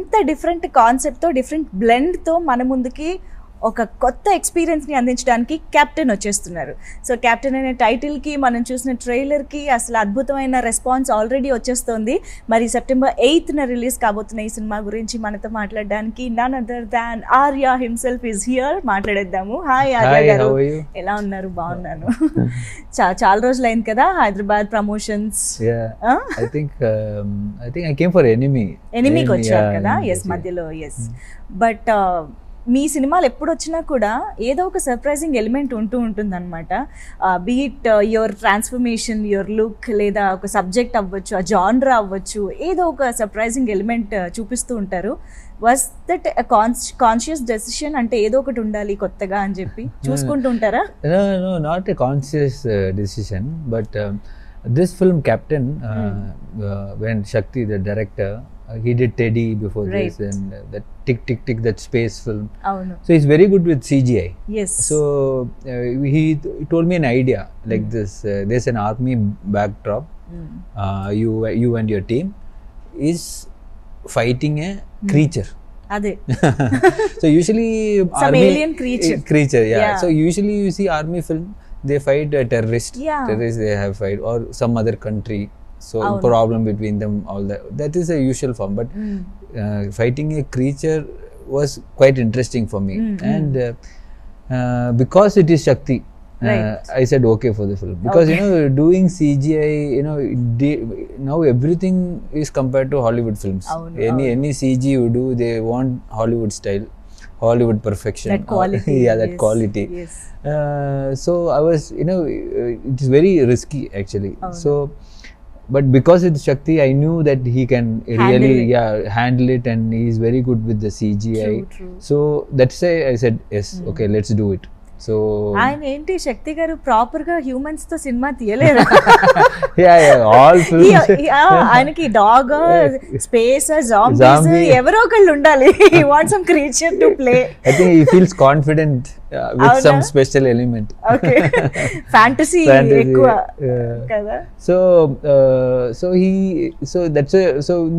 ఇంత డిఫరెంట్ కాన్సెప్ట్తో డిఫరెంట్ బ్లెండ్తో మన ముందుకి ఒక కొత్త ఎక్స్పీరియన్స్ని అందించడానికి కెప్టెన్ వచ్చేస్తున్నారు. సో కెప్టెన్ అనే టైటిల్కి మనం చూసిన ట్రైలర్కి అసలు అద్భుతమైన రెస్పాన్స్ ఆల్రెడీ వచ్చేస్తుంది. మరి September 8th రిలీజ్ కాబోతున్న ఈ సినిమా గురించి మనతో మాట్లాడడానికి none other than Arya himself is here. మాట్లాడేద్దాము. హాయ్ ఆర్య గారు, ఎలా ఉన్నారు? బాగున్నాను. చాలా రోజులు అయింది కదా Hyderabad promotions. I think I came for ఎనిమీకి వచ్చారు కదా. ఎస్, మధ్యలో. ఎస్, బట్ మీ సినిమాలు ఎప్పుడు వచ్చినా కూడా ఏదో ఒక సర్ప్రైజింగ్ ఎలిమెంట్ ఉంటుంది అనమాట. Beat your transformation, your look, లేదా ఒక సబ్జెక్ట్ అవ్వచ్చు, ఆ జాన్రా అవ్వచ్చు, ఏదో ఒక సర్ప్రైజింగ్ ఎలిమెంట్ చూపిస్తూ ఉంటారు. Was that conscious decision? అంటే ఏదో ఒకటి ఉండాలి కొత్తగా అని చెప్పి చూసుకుంటూ ఉంటారా? No, not a conscious decision, but this film Captain, when Shakti, the director, he did Teddy before this, and that tick that space film. So he's very good with CGI. Yes. So he told me an idea like this. There's an army backdrop. You and your team is fighting a creature. Ade. So usually some alien creature. Yeah. So usually you see army film, they fight a terrorist. Terrorists they have fight, or some other country. So problem between them, all that is a usual form, but fighting a creature was quite interesting for me. And because it is Shakti, I said okay for the film, because doing CGI, now everything is compared to Hollywood films. Any CG you do, they want Hollywood style, Hollywood perfection, that quality. That quality. Yes. So I was, it is very risky actually. So but because it's Shakti, I knew that he can really handle it, and he is very good with the CGI. True. So that's why I said yes, okay, let's do it. So ఆయన ఏంటి శక్తి గారు proper గా humans తో cinema తీయలేరు. all films. ఆయనకి dog, space, zombies ఎవరో ఒకళ్ళు ఉండాలి. He wants some creature to play. I think he feels confident with some special element. Okay. Fantasy ఎక్కువ కదా. So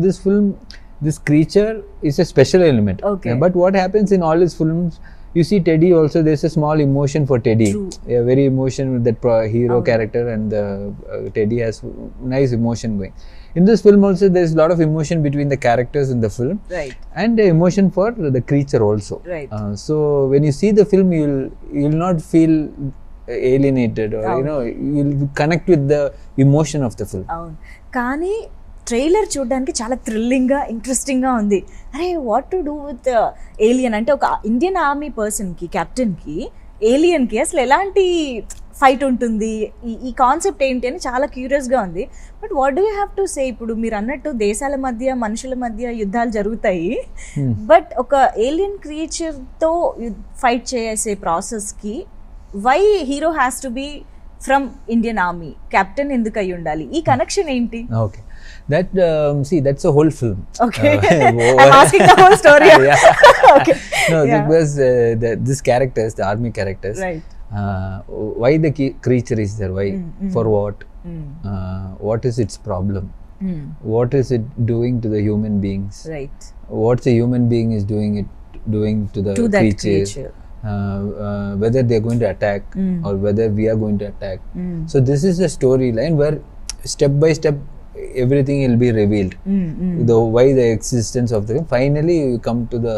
this film, this creature is a special element. Okay. But what happens in all his films, you see Teddy also, there's a small emotion for Teddy. True. Very emotion with that hero character, and Teddy has nice emotion going. In this film also, there's a lot of emotion between the characters in the film, right, and emotion for the creature also. Right. So when you see the film, you'll not feel alienated, or you'll connect with the emotion of the film. కానీ trailer చూడడానికి చాలా థ్రిల్లింగ్గా, ఇంట్రెస్టింగ్గా ఉంది. అరే what to do with alien అంటే ఒక Indian army పర్సన్కి, కెప్టెన్కి, ఏలియన్కి అసలు ఎలాంటి ఫైట్ ఉంటుంది, ఈ కాన్సెప్ట్ ఏంటి అని చాలా క్యూరియస్గా ఉంది. But what do you have to say? ఇప్పుడు మీరు అన్నట్టు దేశాల మధ్య, మనుషుల మధ్య యుద్ధాలు జరుగుతాయి, బట్ ఒక ఏలియన్ క్రియేచర్తో ఫైట్ చేసే ప్రాసెస్కి why hero has to be from Indian army, captain ఎందుకు అయి ఉండాలి? ఈ కనెక్షన్ ఏంటి? Okay. That that's a whole film. Okay. I'm asking the whole story. Okay. No, because this characters, the army characters, right, why the creature is there, why, for what, what is its problem, what is it doing to the human beings, right, what the human being is doing to the creature. Whether they are going to attack or whether we are going to attack. So this is a storyline where step by step everything will be revealed. Why the existence of the, finally you come to the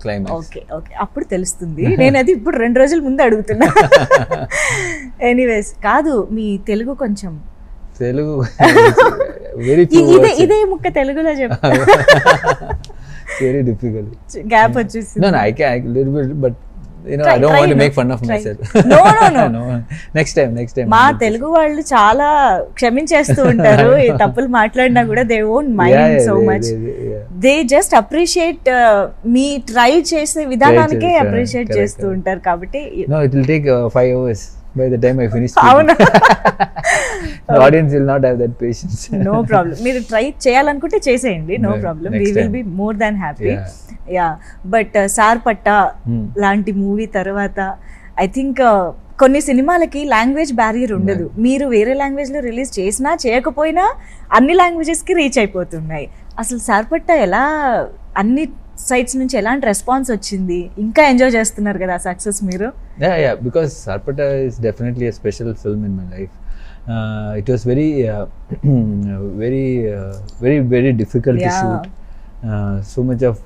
climax. Okay. అప్పుడు తెలుస్తుంది. నేను అది ఇప్పుడు 2 రోజుల ముందు అడుగుతున్నా. Anyways, కాదు మీ తెలుగు కొంచెం very ఇదే ముక్క తెలుగులో చెప్పు. very difficult. గ్యాప్ వచ్చేసింది. No, I can a little bit, but I don't want to make fun of myself. No. Next time. మా తెలుగు వాళ్ళు చాలా క్షమించేస్తూ ఉంటారు. ఈ తప్పులు మాట్లాడినా కూడా they won't mind so much. They just appreciate me try చేసే విధానానికే అప్రిషియేట్ చేస్తూ ఉంటారు. కాబట్టి no, it will take 5 hours by the time I finish. The audience will not have that patience. No problem. మీరు ట్రై చేయాలనుకుంటే చేసేయండి. No problem. We will be more than happy. Yeah. But సార్పట్టా లాంటి movie తర్వాత I think కొన్ని సినిమాలకి language barrier ఉండదు. మీరు వేరే లాంగ్వేజ్లో రిలీజ్ చేసినా చేయకపోయినా అన్ని లాంగ్వేజెస్కి రీచ్ అయిపోతున్నాయి. అసలు సార్పట్టా ఎలా అన్ని సైట్స్ నుంచి ఎలాంటి రెస్పాన్స్ వచ్చింది? ఇంకా ఎంజాయ్ చేస్తున్నారు కదా సక్సెస్ మీరు? Yeah, because Sarpata is definitely a special film in my life. It was very very difficult to shoot. So much of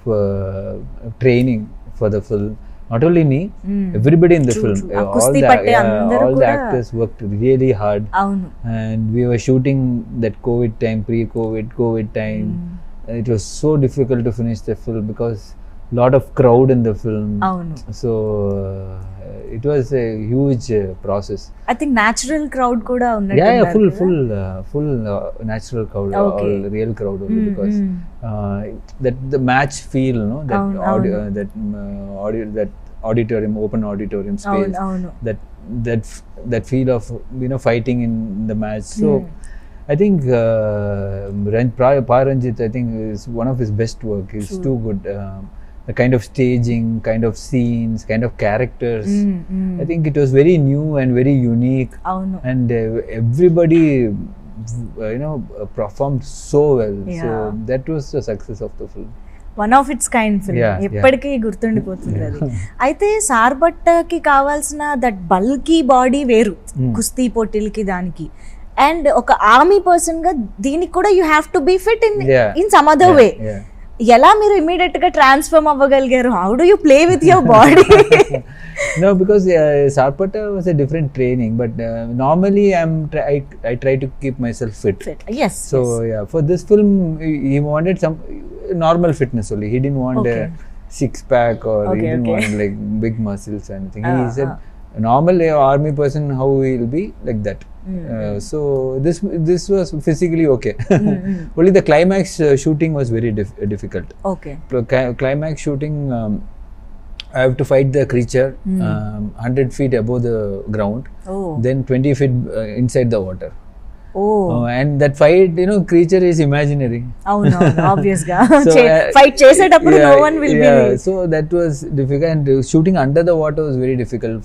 training for the film. Not only me, everybody in the film. All the actors worked really hard. And we were shooting that COVID time, pre-COVID time. It was so difficult to finish the film because lot of crowd in the film. So it was a huge process. I think natural crowd kuda unnattu. Yeah, full natural crowd, all real crowd only, because that the match feel, no, that that auditorium, open auditorium space, that feel of, you know, fighting in the match. So I think Paranjit, I think, is one of his best work. He's too good. The kind of staging, kind of scenes, kind of characters. I think it was very new and very unique. And everybody, you know, performed so well. So that was the success of the film. One of it's kind film, ఎప్పటికీ గుర్తుండిపోతుంది అది. అయితే సార్బట్టకి కావాల్సిన that bulky body వేరు కుస్తీ పోటీలకి దానికి, and ఒక army person గా దీనికి కూడా you have to be fit in some other way. ఎలా మీరు ఇమీడియట్ గా ట్రాన్స్ఫార్మ్ అవ్వగలిగారు? How do you play with your body? No, because Sarpata was a different training, but normally I try to keep myself fit. Yes. So yeah, for this film he wanted some normal fitness only. He didn't want a six pack, or he didn't want like big muscles or anything. He said normal army person how he will be, like that. So this was physically okay. Only the climax shooting was very difficult. Climax shooting, I have to fight the creature 100 feet above the ground, then 20 feet inside the water. And that fight, you know, creature is imaginary. Obvious ga. Fight chesetappudu no one will be. So that was difficult, and shooting under the water was very difficult.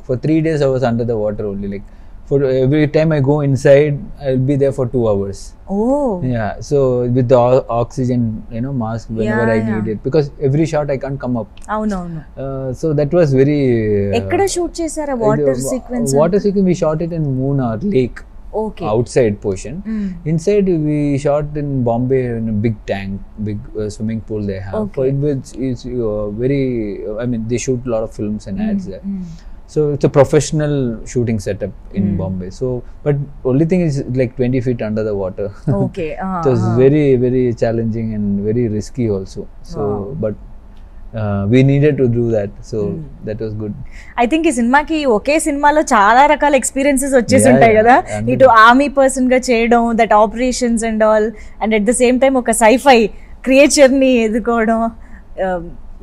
For 3 days I was under the water only. Like for every time I go inside, I'll be there for 2 hours. Yeah, so with the oxygen, you know, mask whenever I need it, because every shot I can't come up. So that was very. Ekkada shoot chesara water sequence? Water sequence we shot it in Munnar lake. Outside portion. Inside we shot in Bombay in a big tank, big swimming pool they have. For it is very, I mean, they shoot a lot of films and ads there. So it's a professional shooting setup in Bombay. So, but only thing is like 20 feet under the water. It was very, very challenging and very risky also. So, but we needed to do that, so that was good. I think ఈ సినిమాకి ఒకే సినిమాలో చాలా రకాల experiences వచ్చేసి ఉంటాయి కదా, ఇటు army person గా చేయడం, that operations and all, and at the same time ఒక సైఫై క్రియేచర్ ని ఎదుర్కోవడం.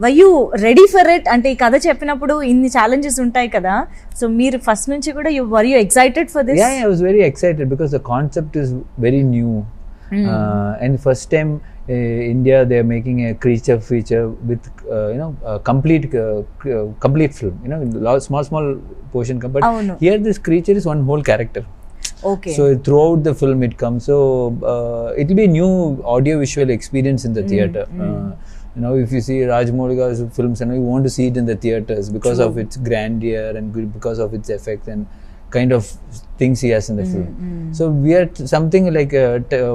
Were you ready for it? అంటే ఈ కథ చెప్పినప్పుడు ఇన్ని ఛాలెంజెస్ ఉంటాయి కదా, సో మీరు ఫస్ట్ నుంచి కూడా were you excited for this? Yeah, I was very excited because the concept is very new. And first time India, they are making a creature feature with you know, complete film, you know, small portion, but here this creature is one whole character. So throughout the film it comes, so it will be new audio visual experience in the theater. You know, if you see Rajmoula's films, and you want to see it in the theaters because of its grandeur and because of its effects and kind of things he has in the film. So we are something like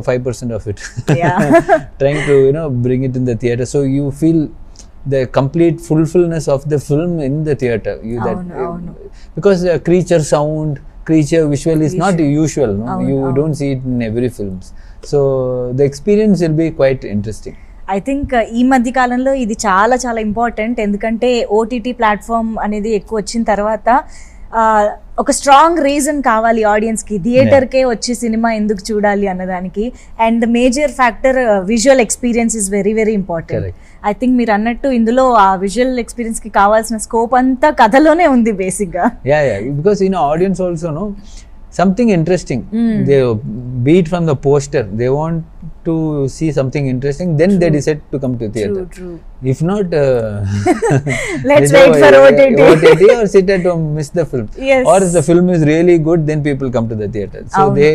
5% of it. Trying to, you know, bring it in the theater, so you feel the complete fulfillness of the film in the theater. Because creature sound, creature visual is not usual, no? You don't see it in every films, so the experience will be quite interesting. I think ఈ మధ్య కాలంలో ఇది చాలా చాలా important, ఎందుకంటే OTT platform అనేది ఎక్కువ వచ్చిన తర్వాత ఒక స్ట్రాంగ్ రీజన్ కావాలి ఆడియన్స్కి థియేటర్కే వచ్చి సినిమా ఎందుకు చూడాలి అన్నదానికి. And the major factor visual experience is very very important. I think మీరు అన్నట్టు ఇందులో ఆ విజువల్ ఎక్స్పీరియన్స్కి కావాల్సిన స్కోప్ అంతా కథలోనే ఉంది బేసిక్గా. Because, you know, audience also know something interesting. They beat from the poster. They want to see something interesting. Then they decide to come to theatre. True. If not, Let's wait for OTT. Or sit at home, miss the film. Yes. Or if the film is really good, then people come to the theatre. So they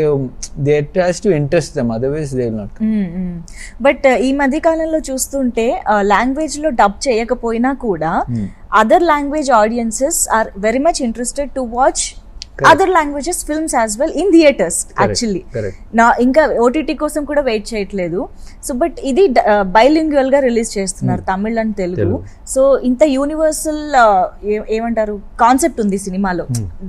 it has to interest them. Otherwise, they will not come. But ఈ మధ్య కాలంలో చూస్తుంటే language లో dub చేయకపోయినా కూడా other language audiences are very much interested to watch other languages films as well in theaters. Actually నా ఇంకా OTT కోసం కూడా వెయిట్ చేయట్లేదు. సో బట్ ఇది బైలింగ్యువల్ గా రిలీజ్ చేస్తున్నారు తమిళ్ అండ్ తెలుగు. సో ఇంత యూనివర్సల్ ఏమంటారు కాన్సెప్ట్ ఉంది సినిమాలో.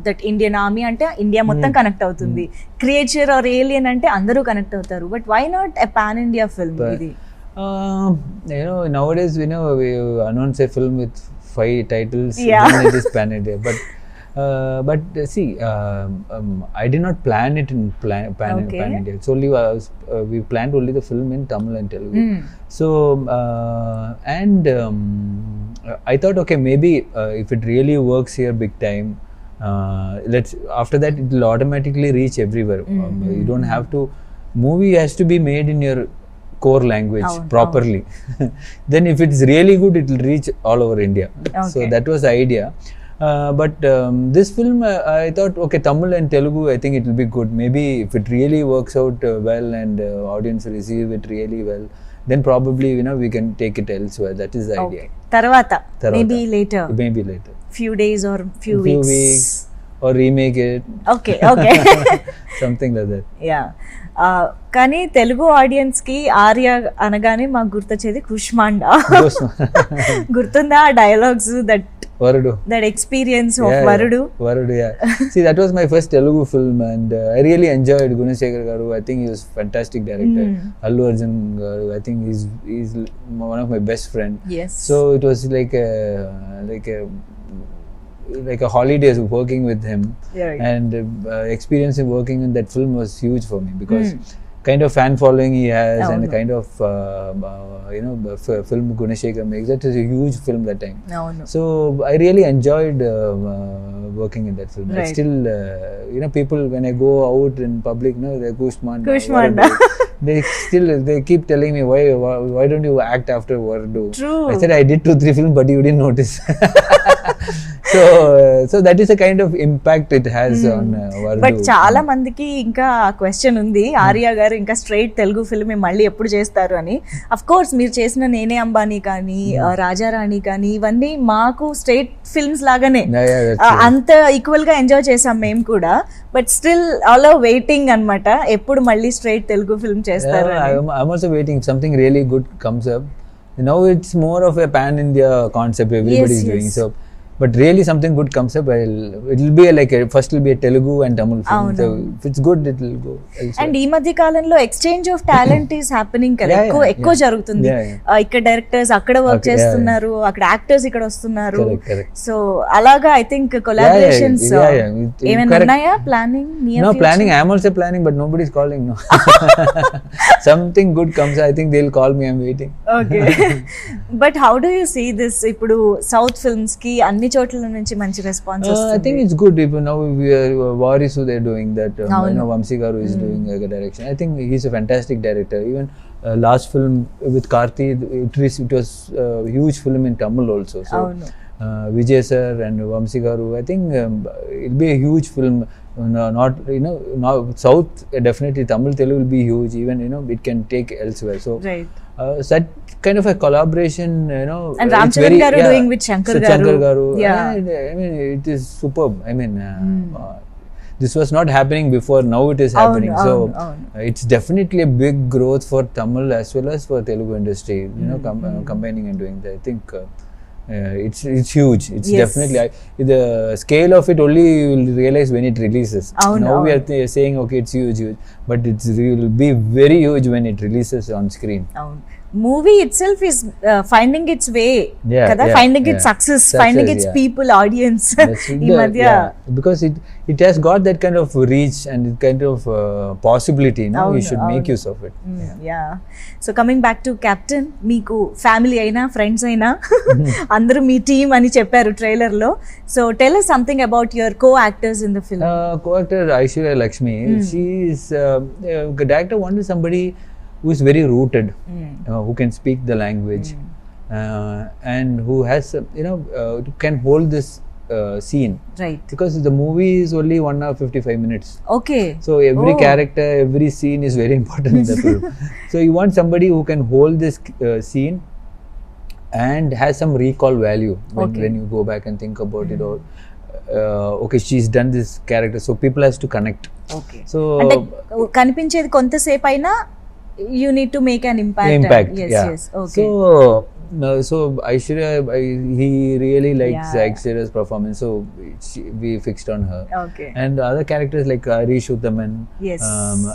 దట్ ఇండియన్ ఆర్మీ అంటే ఇండియా మొత్తం కనెక్ట్ అవుతుంది, క్రియేచర్ ఆర్ ఏలియన్ అంటే అందరూ కనెక్ట్ అవుతారు. But why not a pan India film ఇది? Nowadays we announce a film with 5 titles. Then it is pan India. But see, I did not plan it in pan India. It's only we planned only the film in Tamil and Telugu. So I thought, okay, maybe if it really works here big time, after that it will automatically reach everywhere. You don't have to. Movie has to be made in your core language properly. Then if it's really good, it will reach all over India. So that was the idea. But this film, I thought, okay, Tamil and Telugu, I think it will be good. Maybe if it really works out well and audience receive it really well, then probably we can take it elsewhere. That is the idea. Tarvata. Maybe later. Few days or few weeks. Or remake it. Okay. Something like that. Yeah. కానీ Telugu audience కి ఆర్య అనగానే మాకు గుర్తొచ్చేది కుష్మాండా. గుర్తుందా dialogues? Varudu. That experience of Varudu. Yeah. See, that was my first Telugu film, and I really enjoyed Gunashekhar garu. I think he was a fantastic director. Allu Arjun garu, I think he's one of my best friend. Yes. So it was like a holidays working with him. Yeah. And experience in working in that film was huge for me because kind of fan following he has and kind of film Gunashekhar makes, that is a huge film that time. So I really enjoyed working in that film. Right. I still people when I go out in public, they're Kushmanda. They keep telling me, why don't you act after Varudu? True. I said I did 2-3 films but you didn't notice. So that is a kind of impact it has on Varudu. But చాలా మందికి ఇంకా question ఉంది, ఆర్య గారు ఇంకా straight Telugu film మళ్ళీ ఎప్పుడు చేస్తారు అని. అఫ్ కోర్స్ మీరు చేసిన నేనే అంబానీ కానీ రాజారాణి కానీ ఇవన్నీ మాకు స్ట్రైట్ ఫిల్మ్స్ లాగానే అంత ఈక్వల్ గా ఎంజాయ్ చేసాం మేము కూడా. బట్ స్టిల్ ఆల్ వెయిటింగ్ అన్నమాట ఎప్పుడు మళ్ళీ స్ట్రైట్ తెలుగు ఫిల్మ్ చేస్తారు. I'm also waiting if something really good comes up. Now it's more of a pan India concept everybody is doing. So but really something good comes up, it'll be like first will be a Telugu and Tamil film. So if it's good, it will go elsewhere. And ఈ మధ్య కాలంలో exchange of talent is happening కదా, ఎక్కువ జరుగుతుంది. ఇక్కడ directors అక్కడ work చేస్తున్నారు, అక్కడ యాక్టర్స్ ఇక్కడ వస్తున్నారు. సో అలాగా ఐ థింక్ కొలాబరేషన్స్ ఏమైనా ఉన్నాయా planning? No planning, I am also planning but nobody is calling. No. Something good comes, I think they'll call me, I'm waiting. Okay. But how do you see this? ఇప్పుడు south films కి అన్ని చోట్ల నుంచి మంచి response వస్తుంది. I think it's good. Even now we are Varisu, they're doing that. Vamsi garu is doing a direction. I think he's a fantastic director. Even last film with Karthi, it was a huge film in Tamil also. So Vijay sir and Vamsi garu, I think it'll be a huge film. Not now South definitely, Tamil Telugu will be huge. Even it can take elsewhere. So right. That kind of a collaboration, and Ramcharan garu doing with Shankar garu. Yeah. I mean it is superb. I mean this was not happening before, now it is happening. It's definitely a big growth for Tamil as well as for Telugu industry, combining and doing that. I think it's huge. It's definitely the scale of it only you will realize when it releases. Now we are saying okay it's huge, but it will be very huge when it releases on screen. Movie itself is finding its way కదా, finding its success, finding its people, audience ఈ మధ్య. Because it has got that kind of reach and kind of possibility, you should make use of it. So coming back to Captain, మీకు family అయినా friends అయినా అందరూ మీ team అని చెప్పారు trailer లో. So tell us something about your co-actors in the film. Co-actor Aishwarya Lakshmi, she is the director wanted somebody who is very rooted, who can speak the language, and who has can hold this scene, right? Because the movie is only 1 hour 55 minutes. Okay. So every character, every scene is very important in the film. So you want somebody who can hold this scene and has some recall value when you go back and think about it all. Okay, she's done this character, so people has to connect. Okay. So అంటే కనిపించేది కొంతసేపు అయినా you need to make an impact. Yes. Okay. So Aishwarya, he really likes Aishwarya's performance, so we fixed on her. Okay. And other characters like Arya Exclusive, yes,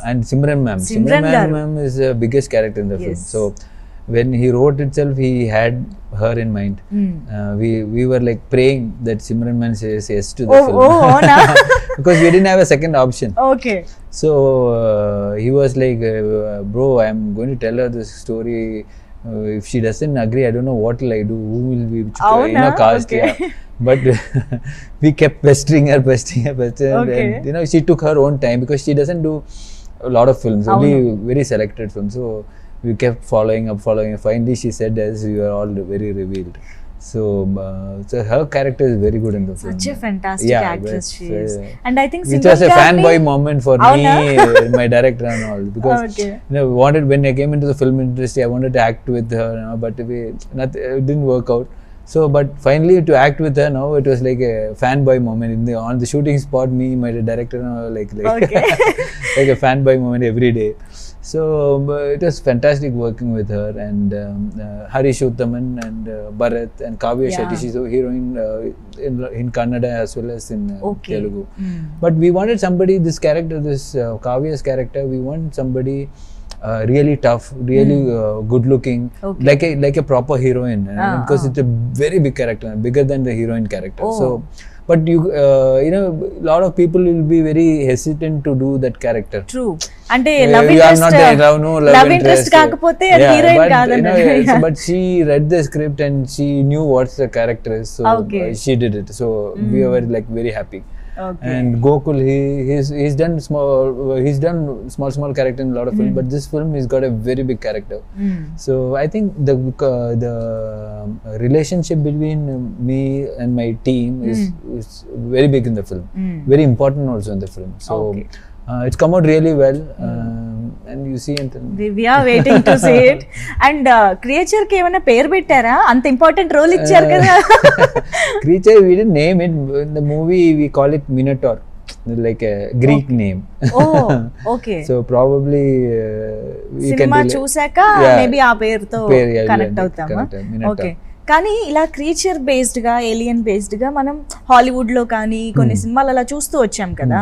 and Simran ma'am is the biggest character in the film. So when he wrote itself, he had her in mind. We were like praying that Simran ma'am says yes to the film. Because we didn't have a second option. Okay. So he was like, bro, I'm going to tell her this story. If she doesn't agree, I don't know what will I do. Who will we cast? Okay. Yeah. But we kept pestering her. Okay. And she took her own time because she doesn't do a lot of films, only very selected films. So we kept following up. Finally, she said, as we were all very revealed. So her character is very good in the film. Such a fantastic actress she is. And I think it was a fanboy moment for me, my director and all, because when I came into the film industry, I wanted to act with her, but it didn't work out. So, but finally to act with her now, it was like a fanboy moment on the shooting spot. Me, my director, like like a fanboy moment every day. So it was fantastic working with her, and Harish Uttaman and Bharat and Kavya Shetty. She's a heroine in Kannada as well as in Telugu. But we wanted somebody, this character, this Kavya's character, we want somebody really tough, really good looking, like a proper heroine, because it's a very big character, bigger than the heroine character. So but a lot of people will be very hesitant to do that character. True. Ante love interest కాకపోతే అది heroine కాదన్నమాట. But she read the script and she knew what the character is, so she did it. So we were like very happy. Okay. And Gokul, he's done small character in a lot of films, but this film he's got a very big character. So I think the relationship between me and my team is very big in the film, very important also in the film. So it's come out really well, and you see it. We are waiting to see it. And creature ki emana పేరు పెట్టారా? అంత important role ఇచ్చారు కదా. Creature, we didn't name it. In the movie we call it Minotaur, like a Greek name. Oh, okay. So probably we can cinema చూసాక maybe ఆ పేరుతో connect అవుతామా? Okay. కానీ ఇలా క్రీచర్ బేస్డ్ గా, ఏలియన్ బేస్డ్ గా మనం హాలీవుడ్ లో కానీ కొన్ని సినిమాలు అలా చూస్తూ వచ్చాం కదా.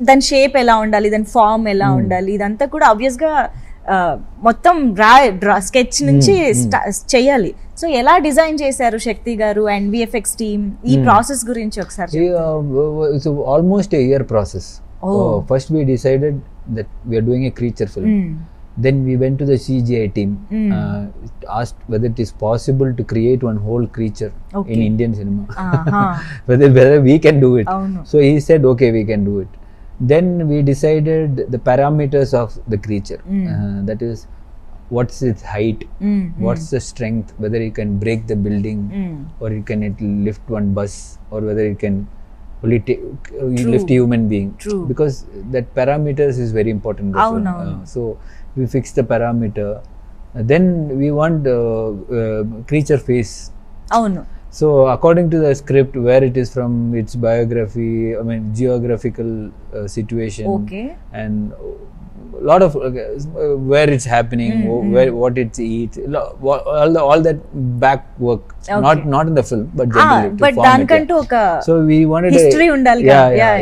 దాని షేప్ ఎలా ఉండాలి, దాని ఫామ్ ఎలా ఉండాలి, ఇదంతా కూడా ఆబ్వియస్ గా మొత్తం స్కెచ్ నుంచి చెయ్యాలి. సో ఎలా డిజైన్ చేశారు శక్తి గారు అండ్ విఎఫ్ఎక్స్ టీమ్? ఈ ప్రాసెస్ గురించి ఒకసారి. Almost a year process. First we decided that we are doing a creature film. Then we went to the CGI team, asked whether it is possible to create one whole creature in Indian cinema. whether we can do it. So he said, okay, we can do it. Then we decided the parameters of the creature. That is, what's its height, what's the strength, whether it can break the building, or it can lift one bus, or whether it can only lift a human being. Because that parameters is very important. So we fix the parameter. Then we want creature face. So according to the script, where it is from, its biography, geographical situation, and lot of where it's happening, where what it eats, all that back work. Not in the film, but generally. But దానికంటూ ఒక so we wanted history ఉండాలి.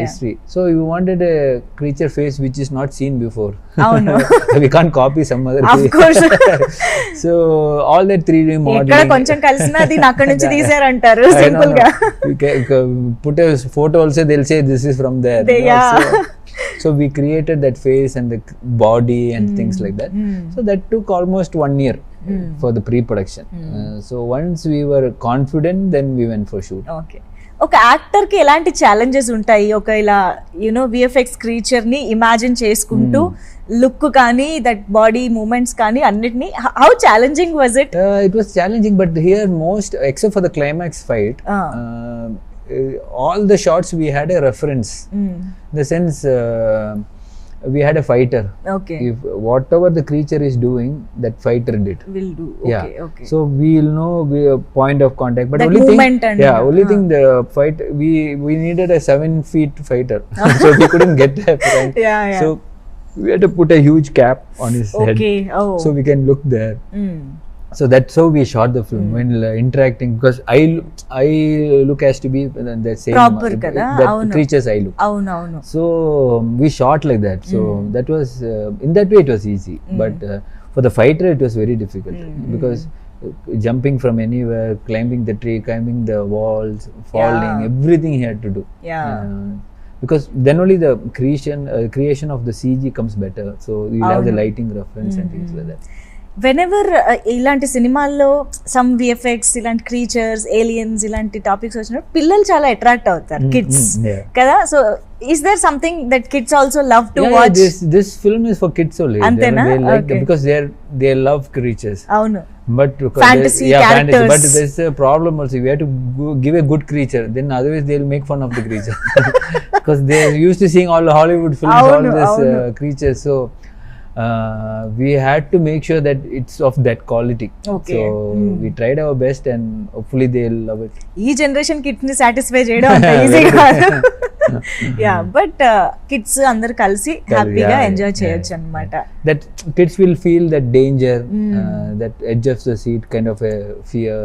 History. So we wanted a creature face which is not seen before. అవును. We can't copy some other of course. So all that 3D modeling. ఎక్కడ కొంచెం కలిసినా అది అక్కడ నుంచి తీసారంటారు సింపుల్ గా. Put a photo also, they'll say this is from there. So we created that face and the body and things like that. So that took almost 1 year for the pre-production. So once we were confident, then we went for shoot. Okay. ఒక actor కి ఎలాంటి challenges ఉంటాయి? ఒక ఇలా VFX creature ని imagine చేసుకుంటూ look కానీ that body movements కానీ అన్నిటిని how challenging was it? It was challenging, but here most, except for the climax fight, all the shots we had a reference. In the sense, we had a fighter. Okay. If whatever the creature is doing, that fighter did. Will do. Okay. Okay. So we'll know point of contact. But that only movement thing, only thing the fight, we needed a 7 feet fighter. So we couldn't get that. Right? Yeah. So we had to put a huge cap on his head. Okay. Oh. So we can look there. So that's how we shot the film, when interacting, because I look has to be the same proper kada that creatures I look. Avunu. So we shot like that. So that was in that way it was easy, but for the fighter it was very difficult, because jumping from anywhere, climbing the tree, climbing the walls, falling, everything he had to do. Because then only the creation of the CG comes better. So you'll have the lighting reference and things like that. Whenever ఇలాంటి సినిమాల్లో some VFX, ఇలాంటి creatures, aliens, ఇలాంటి topics వచ్చినప్పుడు పిల్లలు చాలా attract అవుతారు, kids కదా. So is there something that kids also love to watch? This film is for kids only. Antena? They like because they love creatures. Avunu. But fantasy characters. Fantasy. But there's a problem also. We have to give a good creature. Then otherwise they'll make fun of the creature. Because they're used to seeing all the Hollywood films, all this creatures. So we had to make sure that it's of that quality. Okay. So we tried our best and hopefully they'll love it. ఈ generation kids ని satisfy చేయడం అంత easy కాదు. But kids అందరు కలిసి హ్యాపీగా enjoy చేయొచ్చు అన్నమాట. That kids will feel that danger, that edge of the seat kind of a fear,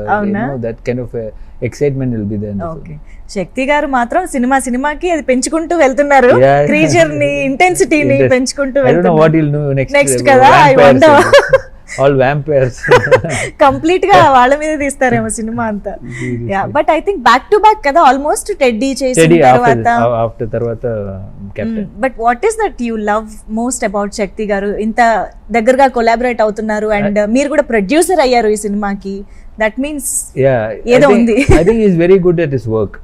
that kind of a excitement will be there. Okay. శక్తి గారు మాత్రం సినిమాకి అది పెంచుకుంటూ వెళ్తున్నారు, క్రీచర్ ని ఇంటెన్సిటీని పెంచుకుంటూ వెళ్తున్నారు. I don't know what he'll do next కదా. I wonder. All vampires. Complete గా వాళ్ళ మీద తీస్తారేమో సినిమా అంతా. But I think back to back కదా ఆల్మోస్ట్ టెడ్డీ చేసిన తర్వాత captain. But what is that you love most about Shakti garu? ఇంత దగ్గరగా కొలాబరేట్ అవుతున్నారు అండ్ మీరు కూడా ప్రొడ్యూసర్ అయ్యారు ఈ సినిమాకి. దట్ మీన్స్ ఏదో ఉంది. I think he's very good at his work.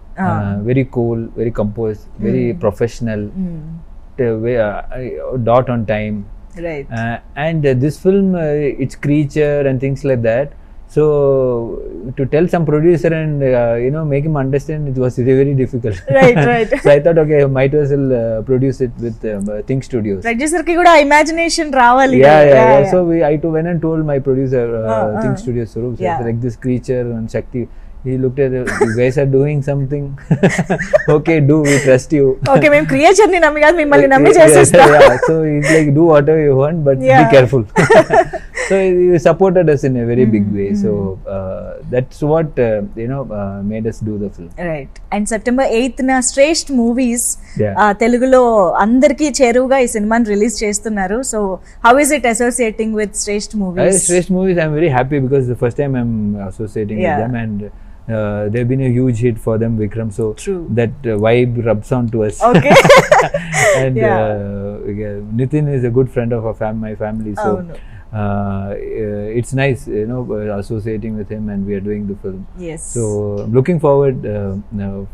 Very cool, very composed, very professional, dot on time. Right. And this film, it's creature and things like that. So to tell some producer and make him understand, it was very difficult. Right. So I thought, okay, might as well produce it with Think Studios. Producer ki kuda imagination రావాలి. Yeah. So I went and told my producer, Think Studios, Suresh, like this creature and Shakti. He looked at it, you guys are doing something. Okay, we trust you. Okay, మేము creature ని నమ్మి కాదు మిమ్మల్ని నమ్మి చేసేస్తా. So he's like, do whatever you want, but be careful. So he supported us in a very big way. So that's what made us do the film. Right. And September 8th na Shreshta movies తెలుగులో అందరికీ చేరువుగా ఈ సినిమాని release చేస్తున్నారు. So how is it associating with Shreshta movies? Shreshta movies I'm very happy because the first time I'm associating with them, and they've been a huge hit for them, Vikram. So that vibe rubs on to us. Okay. And Nitin is a good friend of my family. So it's nice, associating with him, and we are doing the film. Yes. So I'm looking forward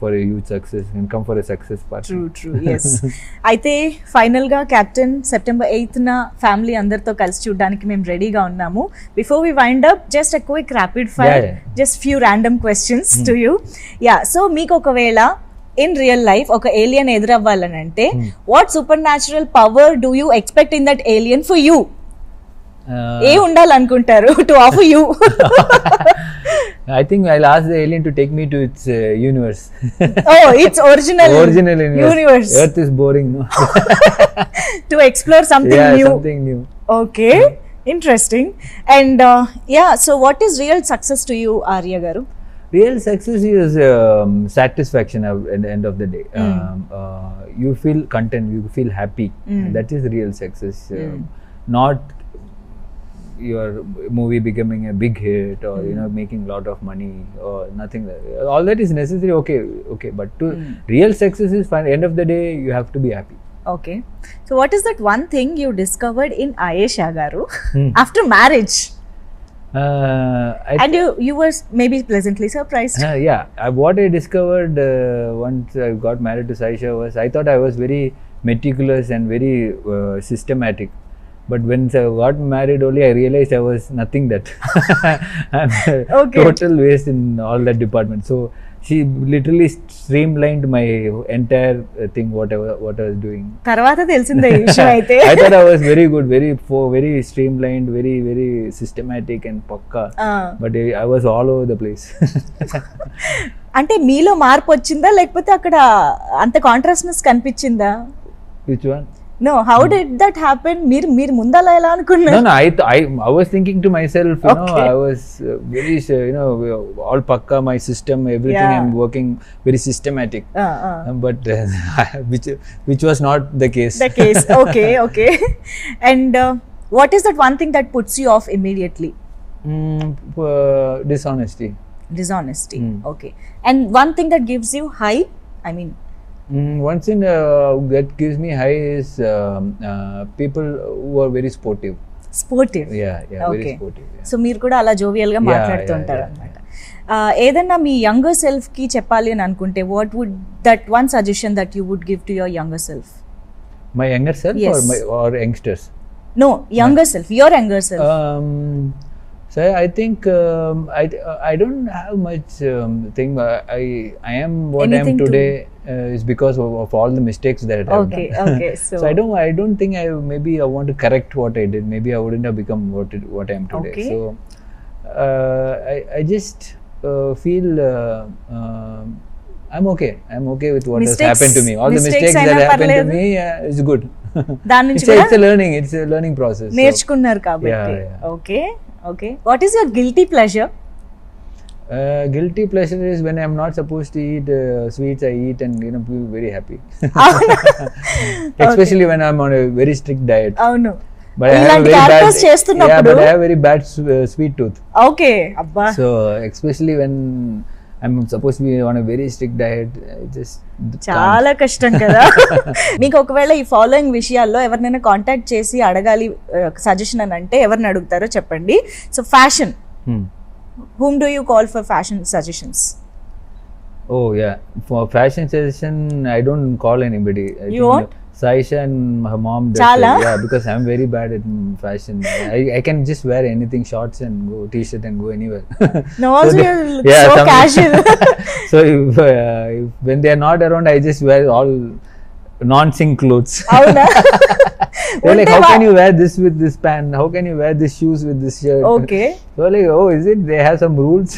for a huge success and come for a success party. True. Yes. అయితే final గా captain September 8th నా family అందరితో కలిసి చూడడానికి మేము రెడీగా ఉన్నాము. Before we wind up, just a quick rapid fire, just few random questions to you. So మీకు ఒకవేళ in real life ఒక alien ఎదురవ్వాలనంటే what supernatural power do you expect in that alien for you? ఏ ఉండాలనుకుంటారు to offer you? I think I'll ask the alien to take me to its universe. Oh, its original universe. Earth is boring, no? To explore something new. Yeah, something new. Okay, interesting. And so what is real success to you, Arya garu? Real success is satisfaction at the end of the day. You feel content, you feel happy. That is real success. Not your movie becoming a big hit or making a lot of money or nothing like that. All that is necessary, okay, but to real success is fine. End of the day you have to be happy. Okay, so what is that one thing you discovered in Ayesha garu after marriage? And you were maybe pleasantly surprised. What I discovered once I got married to Saisha was I thought I was very meticulous and very systematic. But when I got married only, I realized I was nothing that. I'm a total waste in all that department. So she literally streamlined my entire thing, what I was doing. Tarvata telisinde ee vishayam aithe. I thought I was very good, very streamlined, very systematic and pakka. But I was all over the place. అంటే మీలో మార్పు వచ్చిందా లేకపోతే అక్కడ అంత కాంట్రాస్ట్నెస్ కనిపించిందా? Which one? No, how did that happen? మీరు ముందలా ఎలా అనుకున్నారు? No, I was thinking to myself, I was very, all pakka, my system, everything. I'm working very systematic. But which was not the case. Okay. And what is that one thing that puts you off immediately? Dishonesty. Okay. And one thing that gives you high, I mean, one thing that gives me high is people who are very sportive. Yeah, okay. Very sportive. Yeah. So మీరు కూడా అలా jovial గా మాట్లాడుతుంటారు అన్నమాట. ఏదన్నా మీ younger self కి చెప్పాలి అని అనుకుంటే what would that one suggestion that you would give to your younger self? My younger self? Yes. or youngsters? No, younger self, your younger self. So I think I don't have much thing. I am what I am today is because of all the mistakes that I have done. Okay. So I don't think maybe I want to correct what I did. Maybe I wouldn't have become what I am today. Okay. So I just feel I'm okay. I'm okay with what has happened to me. All the mistakes that happened to me is good. It's a learning process. నేర్చుకున్నారు కాబట్టి. Okay. What is your guilty pleasure? Guilty pleasure is when I'm not supposed to eat sweets, I eat and feel very happy. Especially when I'm on a very strict diet. Avunu. But I have very bad sweet tooth. Okay, abba. So especially when I'm supposed to be on a very strict diet, just చాలా కష్టం కదా. మీకు ఒకవేళ ఈ following విషయాల్లో ఎవరినైనా contact చేసి అడగాలి సజెషన్ అని అంటే ఎవరిని అడుగుతారో చెప్పండి. So fashion, whom do you call for fashion suggestions? Oh yeah, for fashion suggestion I don't call anybody. You won't? Saisha and her mom does it. Yeah, because I'm very bad at fashion. I can just wear anything, shorts and go t-shirt and go anywhere. No, also so you look so casual. So if when they are not around, I just wear all non-sync clothes. They're like, how can you wear this with this pant? How can you wear this shoes with this shirt? Okay. So like, oh, is it? They have some rules.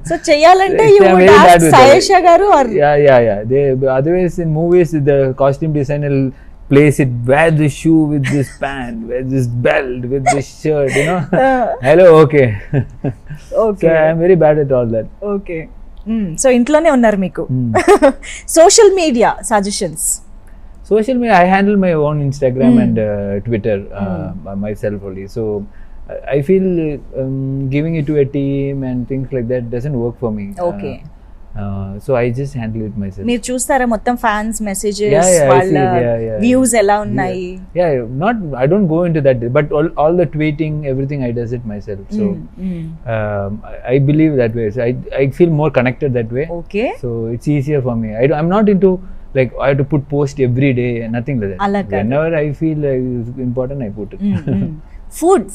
So cheyalante you would ask Saisha garu or? Yeah. They otherwise in movies the costume designer will place it. Wear this shoe with this pant. Wear this belt with this shirt. Hello, okay. So I'm very bad at all that. Okay. So ఇంట్లోనే ఉన్నారు మీకు. Social media suggestions. Social media, I handle my own Instagram and Twitter myself only. So I feel giving it to a team and things like that doesn't work for me. Okay. So I just handle it myself. మీరు చూస్తారా మొత్తం fans messages వాళ్ళ views ఎలా ఉన్నాయి? I don't go into that, but all the tweeting, everything I does it myself. So I believe that way. So I feel more connected that way. Okay. So it's easier for me. I'm not into like I have to put post every day, nothing like that. Whenever I feel it's important, I put it.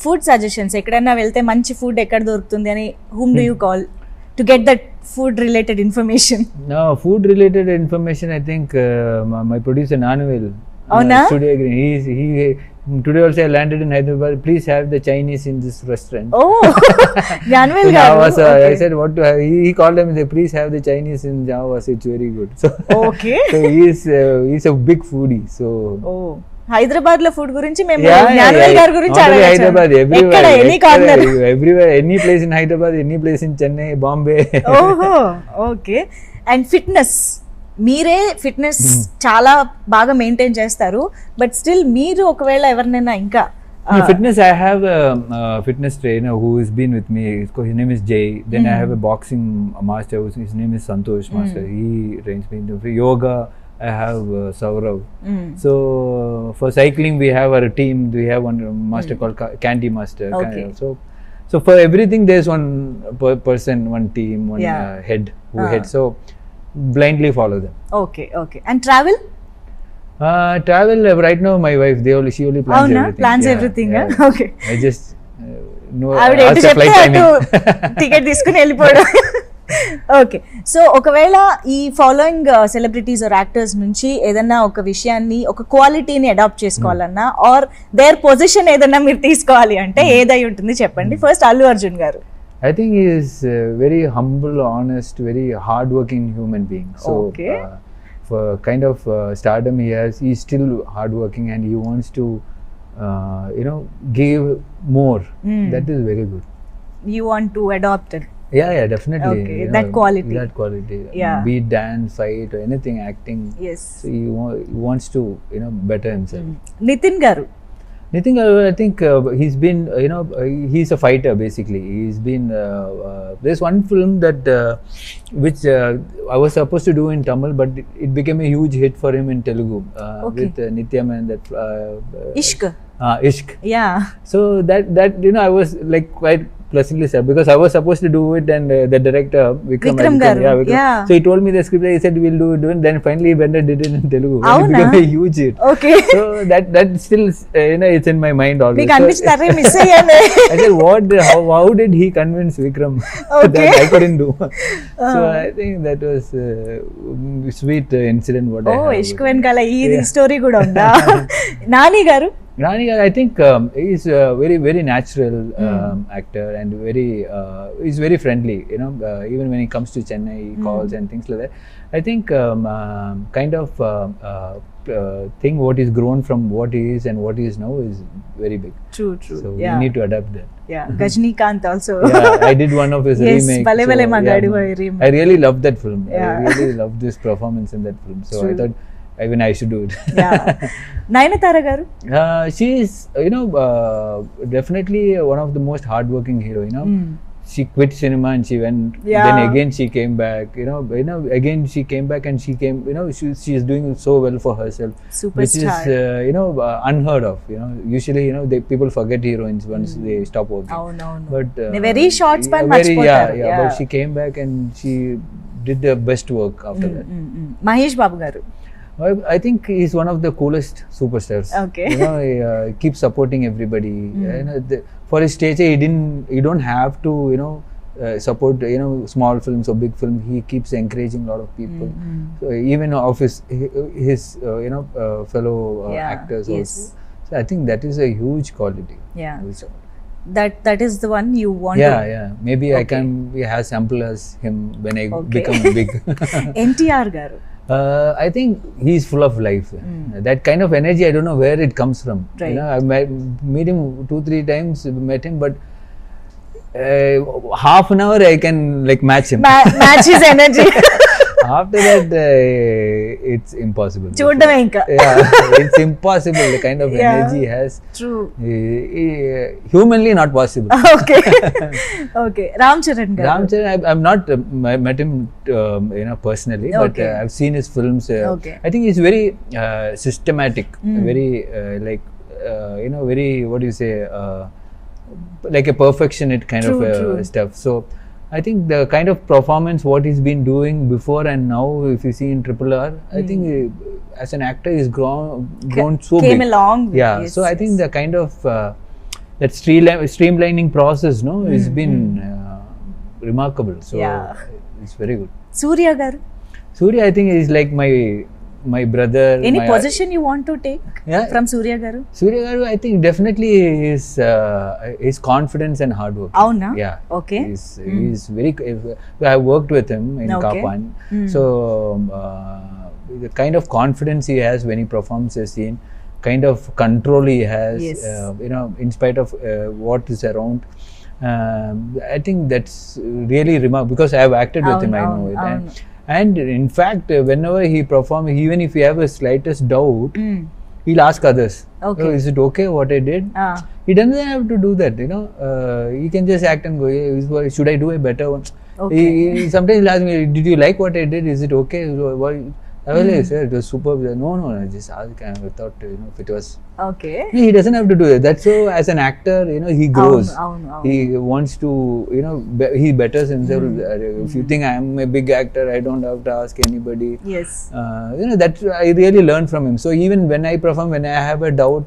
Food suggestions, ఎక్కడైనా వెళ్తే మంచి food ఎక్కడ దొరుకుతుంది అని whom do you call to get that food related information? No, food related information I think my producer Nanuvel. Avuna? Today Today also I landed in Hyderabad. Please have the Chinese in this restaurant. Oh, Janvel In garu. Javas, Okay. I said what to have. He called them and said, please have the Chinese in Javas. It's very good. So, Okay. so he's a big foodie. So Oh. Hyderabad లో food గురించి మేము yeah, Gnanavel గారి గురించి not only అడగచ్చు. Hyderabad, everywhere, ఎక్కడ any corner. everywhere, any place in Hyderabad, any place in Chennai, Bombay. ఓహో, okay. And fitness, మీరే fitness చాలా బాగా మెయింటైన్ చేస్తారు, బట్ స్టిల్ మీరు ఒకవేళ ఎవరినైనా ఇంకా Fitness, I have a fitness trainer who has been with me. His name is Jay. Then I have a boxing master. His name is Santosham master. He trains me. Yoga, I have Saurav. So for cycling, we have our team. We have one master called Candy Master. Okay. So for everything, there's one person, one team, one head who heads. So blindly follow them. Okay, okay. And travel? Travel right now, my wife, she only plans అవునా, everything. Plans everything. Okay. I just know. ఆవిడ ఎటు చెప్తే అటు ticket తీసుకుని వెళ్ళిపోవడం. Okay. So ఒకవేళ ఈ following celebrities are actors నుంచి ఏదన్నా ఒక విషయాన్ని, ఒక క్వాలిటీని అడాప్ట్ చేసుకోవాలన్నా ఆర్ దేర్ పొజిషన్ ఏదన్నా మీరు తీసుకోవాలి అంటే ఏదై ఉంటుంది చెప్పండి. ఫస్ట్ అల్లు అర్జున్ గారు. I think he is very humble, honest, very hardworking human being. So Okay. for kind of stardom he's still hardworking and he wants to give more. That is very good. You want to adopt it. Yeah, definitely. Okay, that quality. That quality. Yeah. Be it dance, fight, or anything, acting. Yes. So he wants to better himself. Nitin గారు. Nitin, I think he's been, he's a fighter basically. He's been, there's one film that, which I was supposed to do in Tamil, but it became a huge hit for him in Telugu Okay. with Nityam and that. Ishq. Ishq. Yeah. So that I was like quite pleasantly sad because I was supposed to do it and the director Vikram garu. Vikram. Yeah. So he told me the script. He said we'll do it. Then finally Bender did it in Telugu. And it Avuna? became a huge hit. Okay. So that still it's in my mind always. మీకు అనిపిస్తారే miss అయ్యానే. I said how did he convince Vikram Okay. that I couldn't do? So I think that was sweet incident what I have. ఇష్క్ వెనకాల ఈ story కూడా ఉందా? నాని గారు. Rani, I think he's a very, very natural actor and he's very friendly. Even when he comes to Chennai, he calls and things like that. I think kind of thing what is grown from what he is and what he is now is very big. True. So Yeah. we need to adapt that. Yeah. Gajnikant also. Yeah, I did one of his Yes, remakes. Bale Bale Magadu remake. I really loved that film. Yeah. I really loved this performance in that film. So I thought even I should do it. Yeah. Nayanthara గారు. She is, definitely one of the most hardworking hero. She quit cinema and she went. Yeah. Then again she came back. Again she came back and she came. She is doing so well for herself, Superstar. which is unheard of. Usually people forget heroines once they stop working. అవునవును. But very short span మర్చిపోతారు. yeah. But she came back and she did the best work after that. Mahesh Babu గారు. I think he's one of the coolest superstars. Okay. He keeps supporting everybody. For his stature, he don't have to support small films or big films. He keeps encouraging a lot of people. So even of his fellow actors Yes. also. So I think that is a huge quality. Yeah. So that is the one you want to. Yeah. Maybe I can be as sample as him when I become big. NTR గారు. I think he's full of life. That kind of energy, I don't know where it comes from. Right. I met him 2-3 times, but half an hour I can match him. Match his energy. After that, it's impossible. చూడడమే ఇంకా. Yeah, it's impossible. The kind of energy he has. True. Humanly not possible. Okay. Ram Charan garu. Ram Charan, I've not met him, personally, but I've seen his films. Okay. I think he's very systematic, very very, what do you say, like a perfectionist kind of stuff. So I think the kind of performance what he's been doing before and now, if you see in RRR, I think as an actor he's grown so big. Came along. Yeah. Yes, so I think the kind of that streamlining process, has been remarkable. So it's very good. Surya garu. Surya, I think is like my my brother. Any my, position you want to take from Surya garu? Surya garu, I think definitely his confidence and hard work. Avuna? Yeah. Okay. He's very. I worked with him in Kapan, so the kind of confidence he has when he performs a scene, kind of control he has, Yes. In spite of what is around. I think that's really remarkable because I have acted with him. I know it. And in fact, whenever he performs, even if you have a slightest doubt, he'll ask others, Okay. "Oh, is it okay what I did?" He doesn't have to do that, he can just act and go, "Hey, should I do a better one?" Okay. Sometimes he'll ask me, "Did you like what I did? Is it okay?" I will say, "It was superb." No, I just asked, I thought, if it was... Okay. He doesn't have to do that. That's so, as an actor, he grows. Avunu. He wants to, he betters himself. If you think I am a big actor, I don't have to ask anybody. Yes. That I really learned from him. So even when I perform, when I have a doubt,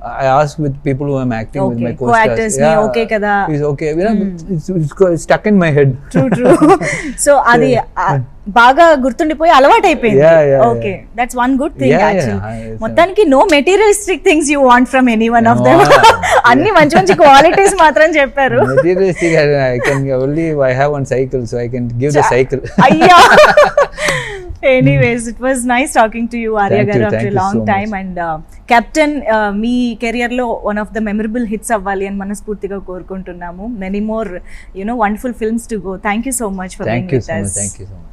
I ask with people who I'm acting with, my co-stars. Co-actors, okay kada. He's okay. It's stuck in my head. True. So అది బాగా గుర్తుండిపోయి అలవాటు అయిపోయింది. Okay, that's one good thing actually. మొత్తానికి no materialistic things you want from any one of them. అన్ని మంచి మంచి qualities మాత్రం చెప్పారు. Materialistic, I have one cycle, so I can give the cycle. అయ్యా. Anyways, it was nice talking to you, Arya garu, after a long time. And Captain, me career లో one of the memorable hits అవ్వాలి అని మనస్ఫూర్తిగా కోరుకుంటున్నాము. Many more, wonderful films to go. Thank you so much for being with us. Thank you so much.